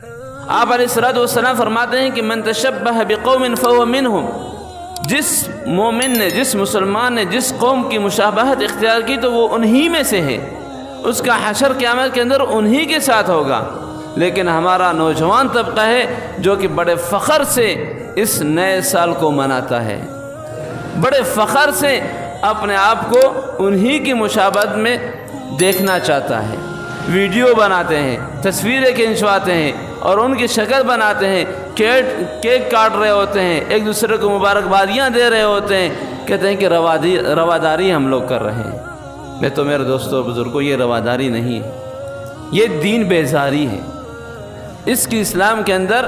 آپ علیہ الصلوۃ والسلام فرماتے ہیں کہ من تشبہ بقوم فہو منہم، جس مومن نے، جس مسلمان نے جس قوم کی مشابہت اختیار کی تو وہ انہی میں سے ہے، اس کا حشر قیامت کے اندر انہی کے ساتھ ہوگا۔ لیکن ہمارا نوجوان طبقہ ہے جو کہ بڑے فخر سے اس نئے سال کو مناتا ہے، بڑے فخر سے اپنے آپ کو انہی کی مشابہت میں دیکھنا چاہتا ہے، ویڈیو بناتے ہیں، تصویریں کھنچواتے ہیں اور ان کی شکل بناتے ہیں، کیک کاٹ رہے ہوتے ہیں، ایک دوسرے کو مبارکبادیاں دے رہے ہوتے ہیں، کہتے ہیں کہ رواداری ہم لوگ کر رہے ہیں۔ میں تو میرے دوستوں بزرگوں، یہ رواداری نہیں ہے، یہ دین بیزاری ہے۔ اس کی اسلام کے اندر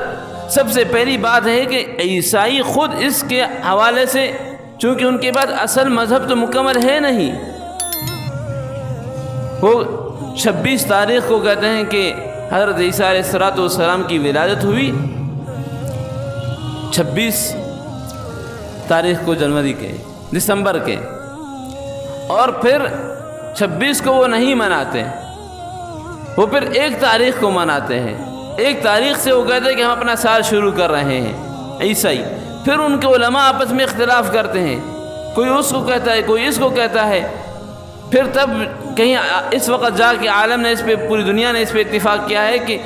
سب سے پہلی بات ہے کہ عیسائی خود اس کے حوالے سے، چونکہ ان کے بعد اصل مذہب تو مکمل ہے نہیں، وہ 26 تاریخ کو کہتے ہیں کہ حضرت عیسیٰ علیہ السلام کی ولادت ہوئی، 26 تاریخ کو جنوری کے، دسمبر کے، اور پھر 26 کو وہ نہیں مناتے، وہ پھر 1 تاریخ کو مناتے ہیں۔ 1 تاریخ سے وہ کہتے ہیں کہ ہم اپنا سال شروع کر رہے ہیں عیسائی۔ پھر ان کے علماء آپس میں اختلاف کرتے ہیں، کوئی اس کو کہتا ہے، کوئی اس کو کہتا ہے، پھر تب کہیں اس وقت جا کے عالم نے اس پہ، پوری دنیا نے اس پہ اتفاق کیا ہے کہ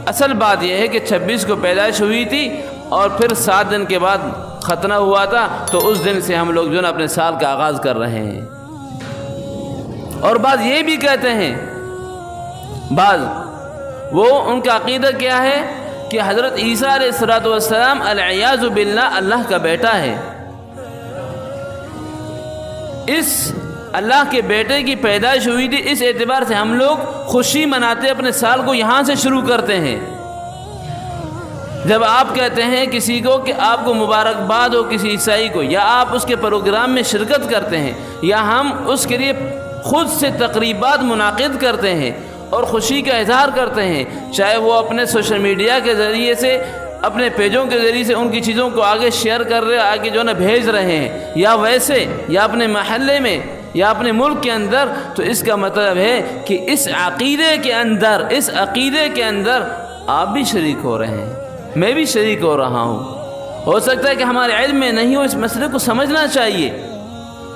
اصل بات یہ ہے کہ 26 کو پیدائش ہوئی تھی اور پھر 7 دن کے بعد ختنہ ہوا تھا، تو اس دن سے ہم لوگ جو ہے اپنے سال کا آغاز کر رہے ہیں۔ اور بعض یہ بھی کہتے ہیں، بعض وہ ان کا عقیدہ کیا ہے کہ حضرت عیسیٰ علیہ السلام العیاذ باللہ اللہ کا بیٹا ہے، اس اللہ کے بیٹے کی پیدائش ہوئی تھی، اس اعتبار سے ہم لوگ خوشی مناتے، اپنے سال کو یہاں سے شروع کرتے ہیں۔ جب آپ کہتے ہیں کسی کو کہ آپ کو مبارکباد ہو کسی عیسائی کو، یا آپ اس کے پروگرام میں شرکت کرتے ہیں، یا ہم اس کے لیے خود سے تقریبات منعقد کرتے ہیں اور خوشی کا اظہار کرتے ہیں، چاہے وہ اپنے سوشل میڈیا کے ذریعے سے، اپنے پیجوں کے ذریعے سے ان کی چیزوں کو آگے شیئر کر رہے، آگے جو ہے بھیج رہے ہیں، یا ویسے، یا اپنے محلے میں، یا اپنے ملک کے اندر، تو اس کا مطلب ہے کہ اس عقیدے کے اندر آپ بھی شریک ہو رہے ہیں، میں بھی شریک ہو رہا ہوں۔ ہو سکتا ہے کہ ہمارے علم میں نہیں ہو، اس مسئلے کو سمجھنا چاہیے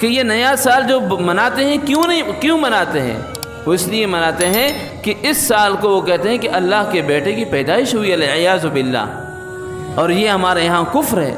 کہ یہ نیا سال جو مناتے ہیں کیوں مناتے ہیں؟ وہ اس لیے مناتے ہیں کہ اس سال کو وہ کہتے ہیں کہ اللہ کے بیٹے کی پیدائش ہوئی، العیاذ باللہ، اور یہ ہمارے یہاں کفر ہے۔